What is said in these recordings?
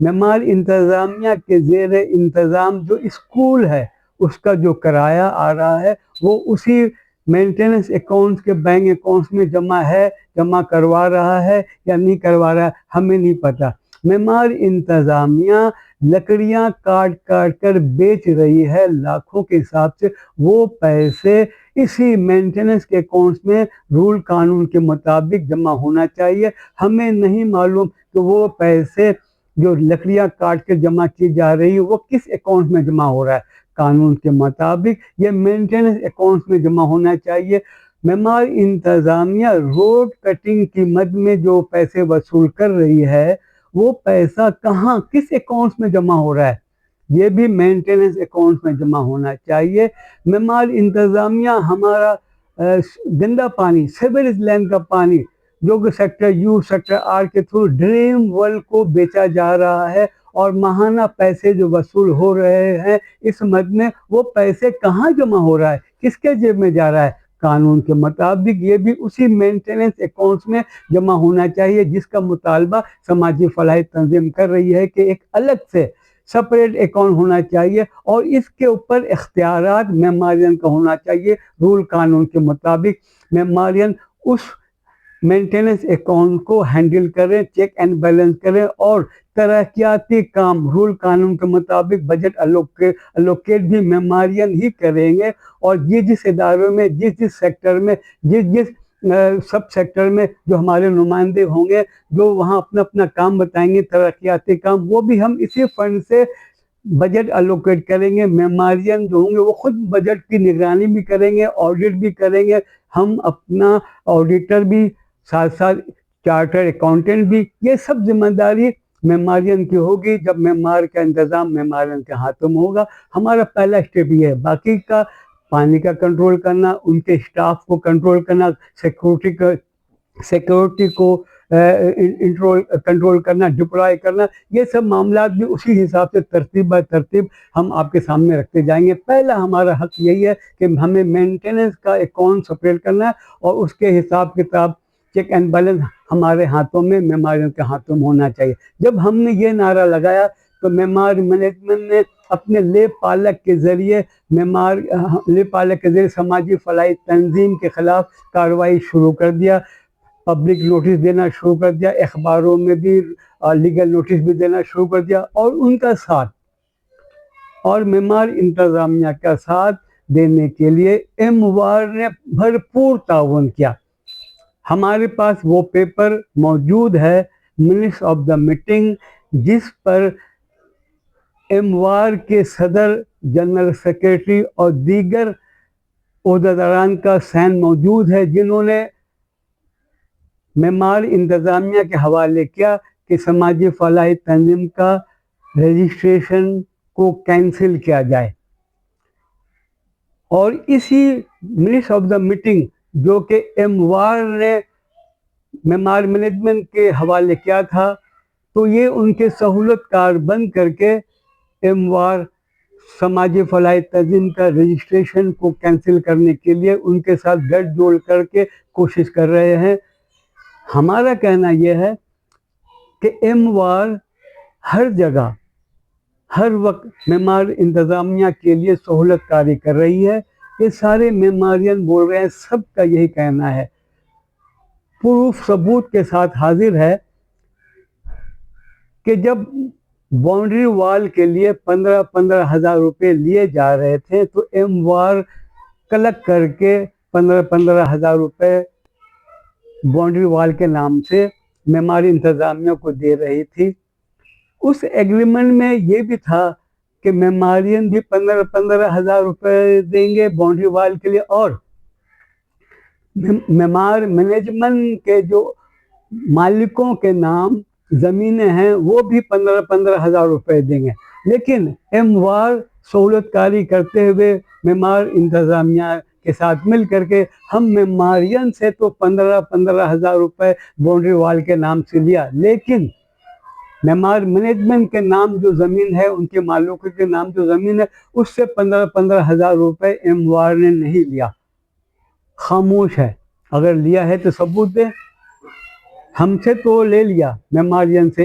معمار انتظامیہ کے زیر انتظام جو اسکول ہے اس کا جو کرایہ آ رہا ہے وہ اسی مینٹیننس اکاؤنٹس کے بینک اکاؤنٹس میں جمع کروا رہا ہے یا نہیں کروا رہا ہے، ہمیں نہیں پتہ۔ معمار انتظامیہ لکڑیاں کاٹ کر بیچ رہی ہے لاکھوں کے حساب سے، وہ پیسے اسی مینٹیننس کے اکاؤنٹس میں رول قانون کے مطابق جمع ہونا چاہیے۔ ہمیں نہیں معلوم کہ وہ پیسے جو لکڑیاں کاٹ کے جمع کی جا رہی ہے وہ کس اکاؤنٹ میں جمع ہو رہا ہے۔ قانون کے مطابق یہ مینٹیننس اکاؤنٹس میں جمع ہونا چاہیے۔ معمار انتظامیہ روڈ کٹنگ کی مد میں جو پیسے وصول کر رہی ہے وہ پیسہ کہاں کس اکاؤنٹس میں جمع ہو رہا ہے، یہ بھی مینٹیننس اکاؤنٹ میں جمع ہونا چاہیے۔ معمار انتظامیہ ہمارا گندا پانی، سیوریج لائن کا پانی جو کہ سیکٹر یو سیکٹر آر کے تھرو ڈریم ورلڈ کو بیچا جا رہا ہے، اور ماہانہ پیسے جو وصول ہو رہے ہیں اس مد میں وہ پیسے کہاں جمع ہو رہا ہے، کس کے جیب میں جا رہا ہے۔ قانون کے مطابق یہ بھی اسی مینٹیننس اکاؤنٹس میں جمع ہونا چاہیے جس کا مطالبہ سماجی فلاحی تنظیم کر رہی ہے کہ ایک الگ سے سپریٹ اکاؤنٹ ہونا چاہیے، اور اس کے اوپر اختیارات معمارین کا ہونا چاہیے۔ رول قانون کے مطابق معمارین اس مینٹیننس اکاؤنٹ کو ہینڈل کریں، چیک اینڈ بیلنس کریں، اور ترقیاتی کام رول قانون کے مطابق بجٹ الوکیٹ بھی معمارین ہی کریں گے، اور جس اداروں میں جس سیکٹر میں جس سب سیکٹر میں جو ہمارے نمائندے ہوں گے جو وہاں اپنا کام بتائیں گے ترقیاتی کام، وہ بھی ہم اسی فنڈ سے بجٹ الوکیٹ کریں گے۔ معمارین جو ہوں گے وہ خود بجٹ کی نگرانی بھی کریں گے، آڈٹ بھی کریں گے، ہم اپنا آڈیٹر بھی ساتھ چارٹر اکاؤنٹنٹ بھی، یہ سب ذمہ داری معمارین کی ہوگی۔ جب معمار کا انتظام معمارین کے ہاتھوں میں ہوگا، ہمارا پہلا اسٹیپ یہ ہے۔ باقی کا پانی کا کنٹرول کرنا، ان کے اسٹاف کو کنٹرول کرنا، سیکورٹی کو کنٹرول کرنا، ڈپلوائے کرنا، یہ سب معاملات بھی اسی حساب سے ترتیب بہ ترتیب ہم آپ کے سامنے رکھتے جائیں گے۔ پہلا ہمارا حق یہی ہے کہ ہمیں مینٹیننس کا اکاؤنٹ سپریٹ کرنا ہے، اور اس کے حساب کتاب چیک اینڈ بیلنس ہمارے ہاتھوں میں، معمارین کے ہاتھوں میں ہونا چاہیے۔ جب ہم نے یہ نعرہ لگایا تو معمار مینجمنٹ نے اپنے لے پالک کے ذریعے سماجی فلاحی تنظیم کے خلاف کارروائی شروع کر دیا، پبلک نوٹس دینا شروع کر دیا، اخباروں میں بھی لیگل نوٹس بھی دینا شروع کر دیا، اور ان کا ساتھ اور معمار انتظامیہ کا ساتھ دینے کے لیے اموار نے بھرپور تعاون کیا۔ ہمارے پاس وہ پیپر موجود ہے، منٹس آف دا میٹنگ، جس پر اموار کے صدر، جنرل سیکریٹری اور دیگر عہدیداران کا سائن موجود ہے، جنہوں نے معمار انتظامیہ کے حوالے کیا کہ سماجی فلاحی تنظیم کا رجسٹریشن کو کینسل کیا جائے۔ اور اسی منٹس آف دا میٹنگ جو کہ اموار نے معمار مینجمنٹ کے حوالے کیا تھا، تو یہ ان کے سہولت کار بند کر کے اموار سماجی فلاحی تنظیم کا رجسٹریشن کو کینسل کرنے کے لیے ان کے ساتھ گٹھ جوڑ کر کے کوشش کر رہے ہیں۔ ہمارا کہنا یہ ہے کہ اموار ہر جگہ ہر وقت معمار انتظامیہ کے لیے سہولت کاری کر رہی ہے، یہ سارے معمارین بول رہے ہیں، سب کا یہی کہنا ہے، پروف ثبوت کے ساتھ حاضر ہے کہ جب باؤنڈری وال کے لیے 15,000 روپے لیے جا رہے تھے تو اموار کلک کر کے 15,000 روپے باؤنڈری وال کے نام سے معماری انتظامیہ کو دے رہی تھی۔ اس ایگریمنٹ میں یہ بھی تھا کہ معمارین بھی 15,000 روپے دیں گے باؤنڈری وال کے لیے، اور معمار مینجمنٹ کے جو مالکوں کے نام زمینیں ہیں وہ بھی 15,000 روپے دیں گے۔ لیکن اموار سہولت کاری کرتے ہوئے معمار انتظامیہ کے ساتھ مل کر کے ہم معمارین سے تو 15,000 روپے باؤنڈری وال کے نام سے لیا، لیکن معمار مینجمنٹ کے نام جو زمین ہے، ان کے مالکوں کے نام جو زمین ہے، اس سے 15,000 روپے اموار نے نہیں لیا، خاموش ہے۔ اگر لیا ہے تو ثبوت دے۔ ہم سے تو لے لیا معمارین سے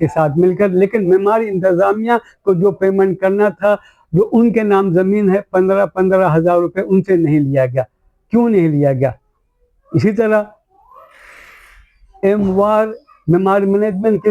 کے ساتھ مل کر، لیکن معماری انتظامیہ کو جو پیمنٹ کرنا تھا، جو ان کے نام زمین ہے 15,000 روپے ان سے نہیں لیا گیا۔ کیوں نہیں لیا گیا؟ اسی طرح اموار معماری مینجمنٹ کی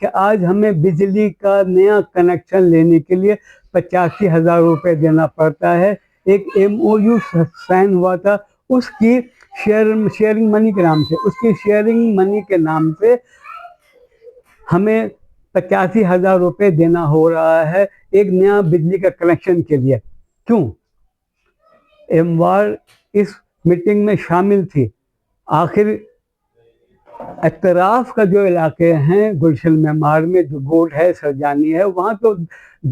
کہ آج ہمیں بجلی کا نیا کنیکشن لینے کے لیے 85,000 روپے دینا پڑتا ہے۔ ایک ایم او یو سائن ہوا تھا، اس کی شیئرنگ منی کے نام سے، اس کی شیئرنگ منی کے نام سے ہمیں 85,000 روپے دینا ہو رہا ہے ایک نیا بجلی کا کنیکشن کے لیے۔ کیوں؟ اموار اس میٹنگ میں شامل تھی۔ آخر اطراف کا جو علاقے ہیں گلشن معمار میں جو بورڈ ہے سرجانی ہے، وہاں تو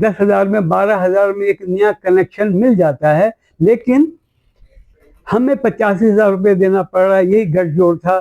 10,000 میں 12,000 میں ایک نیا کنیکشن مل جاتا ہے، لیکن ہمیں 85,000 روپے دینا پڑ رہا ہے۔ یہی گٹھ جوڑ تھا،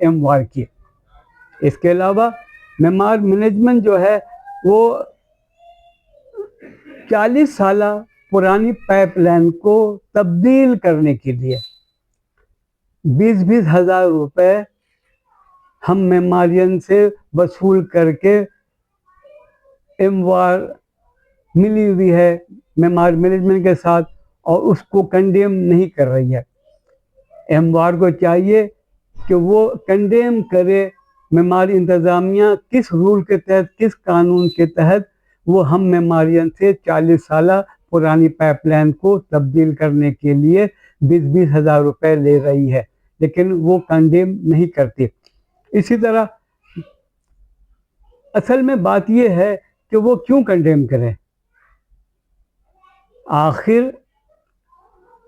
اموار کی۔ اس کے علاوہ معمار مینجمنٹ جو ہے وہ 40 سالہ پرانی پائپ لائن کو تبدیل کرنے کے لیے 20 ہزار روپے ہم معمارین سے وصول کر کے اموار ملی ہوئی ہے معمار مینجمنٹ کے ساتھ، اور اس کو کنڈیم نہیں کر رہی ہے۔ اموار کو چاہیے کہ وہ کنڈیم کرے معماری انتظامیہ کس رول کے تحت، کس قانون کے تحت وہ ہم معمارین سے 40 سالہ پرانی پائپ لائن کو تبدیل کرنے کے لیے 20 ہزار روپے لے رہی ہے، لیکن وہ کنڈیم نہیں کرتی۔ اسی طرح اصل میں بات یہ ہے کہ وہ کیوں کنڈیم کرے؟ آخر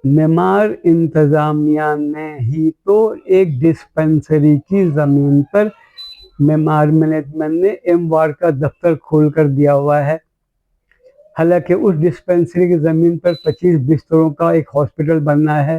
معمار انتظامیہ نے ہی تو ایک ڈسپنسری کی زمین پر معمار مینجمنٹ نے اموار کا دفتر کھول کر دیا ہوا ہے۔ حالانکہ اس ڈسپنسری کی زمین پر 25 بستروں کا ایک ہاسپٹل بننا ہے،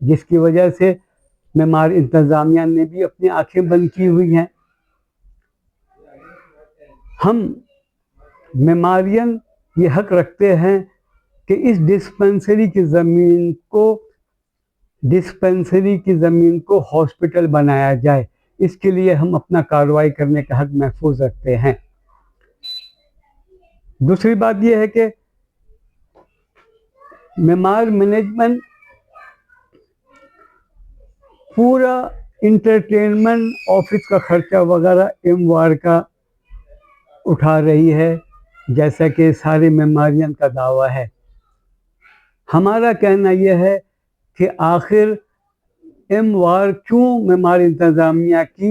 جس کی وجہ سے معمار انتظامیہ نے بھی اپنی آنکھیں بند کی ہوئی ہیں۔ ہم معمارین یہ حق رکھتے ہیں کہ اس ڈسپنسری کی زمین کو ہاسپٹل بنایا جائے، اس کے لیے ہم اپنا کارروائی کرنے کا حق محفوظ رکھتے ہیں۔ دوسری بات یہ ہے کہ معمار مینجمنٹ پورا انٹرٹینمنٹ آفس کا خرچہ وغیرہ اموار کا اٹھا رہی ہے، جیسا کہ سارے معمارین کا دعویٰ ہے۔ ہمارا کہنا یہ ہے کہ آخر اموار کیوں معمار انتظامیہ کی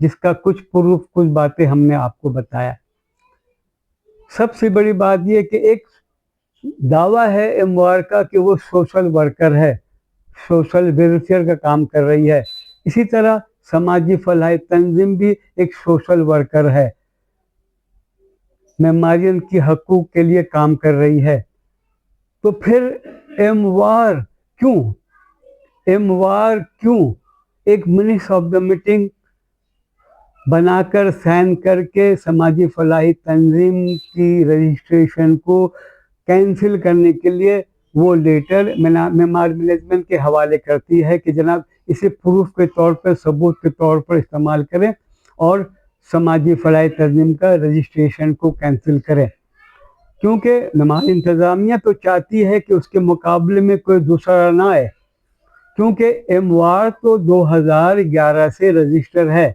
جس کا کچھ پروف، کچھ باتیں ہم نے آپ کو بتایا۔ سب سے بڑی بات یہ کہ ایک دعویٰ ہے اموار کا کہ وہ سوشل ورکر ہے، سوشل ویلفیئر کا کام کر رہی ہے۔ اسی طرح سماجی فلاحی تنظیم بھی ایک سوشل ورکر ہے، معمارین کی حقوق کے لیے کام کر رہی ہے۔ تو پھر اموار کیوں ایک منٹس آف دا میٹنگ بنا کر سائن کر کے سماجی فلاحی تنظیم کی رجسٹریشن کو کینسل کرنے کے لیے وہ لیٹر معمار مینجمنٹ کے حوالے کرتی ہے کہ جناب اسے پروف کے طور پر، ثبوت کے طور پر استعمال کریں اور سماجی فلاحی تنظیم کا رجسٹریشن کو کینسل کریں؟ کیونکہ معمار انتظامیہ تو چاہتی ہے کہ اس کے مقابلے میں کوئی دوسرا نہ آئے، کیونکہ اموار تو 2011 سے رجسٹر ہے۔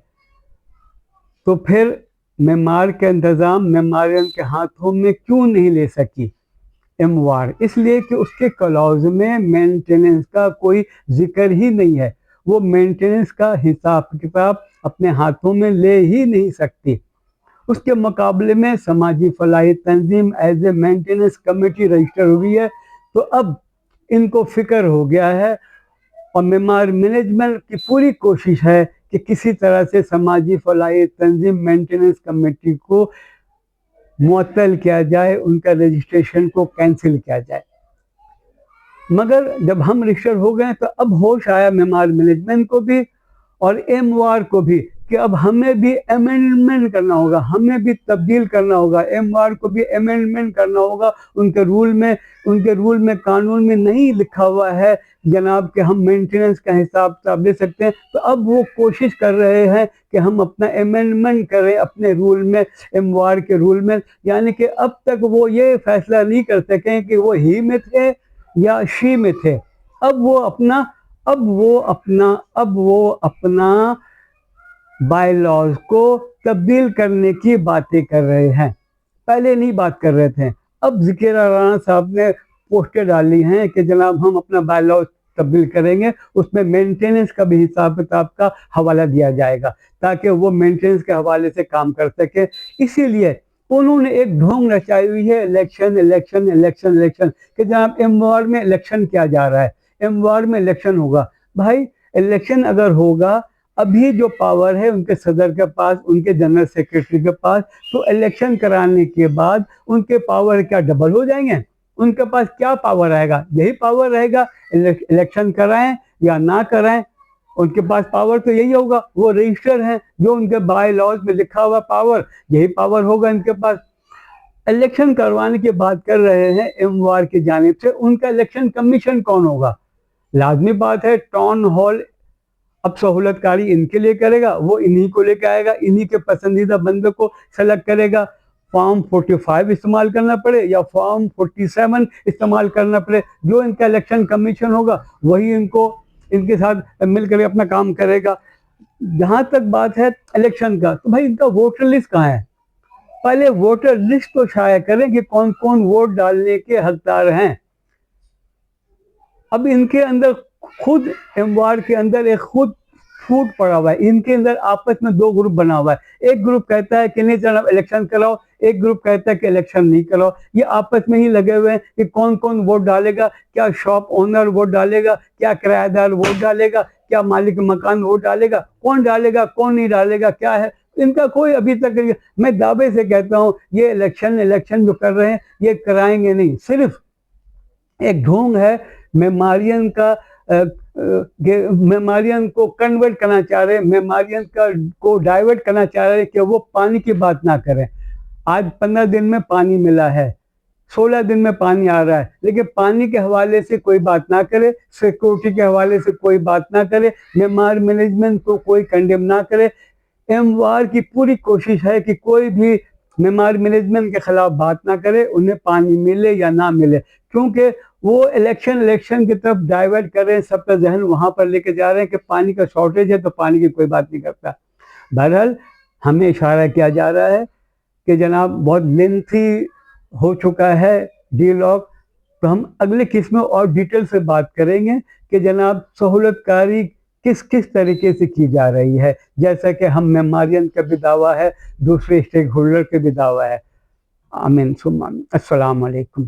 تو پھر معمار کا انتظام معمارین کے ہاتھوں میں کیوں نہیں لے سکی اموار؟ اس لیے کہ اس کے کلاؤز میں مینٹیننس کا کوئی ذکر ہی نہیں ہے، وہ مینٹیننس کا حساب کتاب اپنے ہاتھوں میں لے ہی نہیں سکتی۔ اس کے مقابلے میں سماجی فلاحی تنظیم as a maintenance committee register ہوئی ہے، تو اب ان کو فکر ہو گیا ہے، اور معمار مینجمنٹ کی پوری کوشش ہے کہ کسی طرح سے سماجی فلاحی تنظیم مینٹیننس کمیٹی کو معطل کیا جائے، ان کا رجسٹریشن کو کینسل کیا جائے۔ مگر جب ہم رجسٹر ہو گئے تو اب ہوش آیا معمار مینجمنٹ کو بھی اور اموار کو بھی کہ اب ہمیں بھی امینڈمنٹ کرنا ہوگا، ہمیں بھی تبدیل کرنا ہوگا، MR کو بھی امینڈمنٹ کرنا ہوگا۔ ان کے رول میں قانون میں نہیں لکھا ہوا ہے جناب کہ ہم مینٹیننس کا حساب کتاب لے سکتے ہیں، تو اب وہ کوشش کر رہے ہیں کہ ہم اپنا امینڈمنٹ کریں اپنے رول میں، MR کے رول میں، یعنی کہ اب تک وہ یہ فیصلہ نہیں کر سکیں کہ وہ ہی میں تھے یا شی میں تھے۔ اب وہ اپنا بائی لاز کو تبدیل کرنے کی باتیں کر رہے ہیں، پہلے نہیں بات کر رہے تھے۔ اب ذکیر رانا صاحب نے پوسٹر ڈالی ہیں کہ جناب ہم اپنا بائی لاز تبدیل کریں گے، اس میں مینٹیننس کا بھی حساب کتاب کا حوالہ دیا جائے گا تاکہ وہ مینٹیننس کے حوالے سے کام کر سکے۔ اسی لیے انہوں نے ایک ڈھونگ رچائی ہوئی ہے الیکشن کہ جناب MR میں الیکشن کیا جا رہا ہے، MR میں الیکشن ہوگا۔ بھائی الیکشن اگر ہوگا، ابھی جو پاور ہے ان کے صدر کے پاس، ان کے جنرل سیکرٹری کے پاس، تو الیکشن کرانے کے بعد ان کے پاور کیا ڈبل ہو جائیں گے؟ ان کے پاس کیا پاور آئے گا؟ یہی پاور رہے گا، الیکشن کرائیں یا نہ کرائیں، ان کے پاس پاور تو یہی ہوگا۔ وہ رجسٹر ہیں، جو ان کے بائی لاز میں لکھا ہوا پاور، یہی پاور ہوگا ان کے پاس۔ الیکشن کروانے کی بات کر رہے ہیں MR کی جانب سے، ان کا الیکشن کمیشن کون ہوگا؟ لازمی بات ہے ٹاؤن ہال اب سہولت کاری ان کے لیے کرے گا، وہ انہی کو لے کے آئے گا، انہی کے پسندیدہ بندے کو سلیکٹ کرے گا۔ فارم 45 استعمال کرنا پڑے یا فارم 47 استعمال کرنا پڑے، جو ان کا الیکشن کمیشن ہوگا وہی ان کے ساتھ مل کر اپنا کام کرے گا۔ جہاں تک بات ہے الیکشن کا، تو بھائی ان کا ووٹر لسٹ کہاں ہے؟ پہلے ووٹر لسٹ تو شائع کریں کہ کون کون ووٹ ڈالنے کے حقدار ہیں۔ اب ان کے اندر خود MR کے اندر ایک خود پھوٹ پڑا ہوا ہے، ان کے اندر آپس میں دو گروپ بنا ہوا ہے۔ ایک گروپ کہتا ہے کہ نہیں جناب الیکشن کراؤ، ایک گروپ کہتا ہے کہ الیکشن نہیں کراؤ۔ یہ آپس میں ہی لگے ہوئے ہیں کہ کون کون ووٹ ڈالے گا، کیا شاپ اونر ووٹ ڈالے گا، کیا کرایہ دار ووٹ ڈالے گا، کیا مالک مکان ووٹ ڈالے گا، کون ڈالے گا کون نہیں ڈالے گا، کیا ہے ان کا کوئی ابھی تک۔ میں دعوے سے کہتا ہوں یہ الیکشن جو کر رہے ہیں یہ کرائیں گے نہیں، صرف ایک ڈھونگ ہے۔ میمارین کو کنورٹ کرنا چاہ رہے ہیں، میمارین کو ڈائیورٹ کرنا چاہ رہے ہیں کہ وہ پانی کی بات نہ کریں۔ آج 15 دن میں پانی ملا ہے، 16 دن میں پانی آ رہا ہے، لیکن پانی کے حوالے سے کوئی بات نہ کرے، سیکورٹی کے حوالے سے کوئی بات نہ کرے، معمار مینجمنٹ کو کوئی کنڈیم نہ کرے۔ MR کی پوری کوشش ہے کہ کوئی بھی معمار مینجمنٹ کے خلاف بات نہ کرے، انہیں پانی ملے یا نہ ملے، کیونکہ وہ الیکشن کی طرف ڈائیورٹ کر رہے ہیں، سب کا ذہن وہاں پر لے کے جا رہے ہیں کہ پانی کا شارٹیج ہے تو پانی کی کوئی بات نہیں کرتا۔ بہرحال ہمیں اشارہ کیا جا رہا ہے کہ جناب بہت لینتھی ہو چکا ہے ڈیالوگ، تو ہم اگلے قسط میں اور ڈیٹیل سے بات کریں گے کہ جناب سہولت کاری کس طریقے سے کی جا رہی ہے، جیسا کہ ہم معمارین کا بھی دعویٰ ہے، دوسرے اسٹیک ہولڈر کے بھی دعویٰ ہے۔ آمین ثم آمین۔ السلام علیکم۔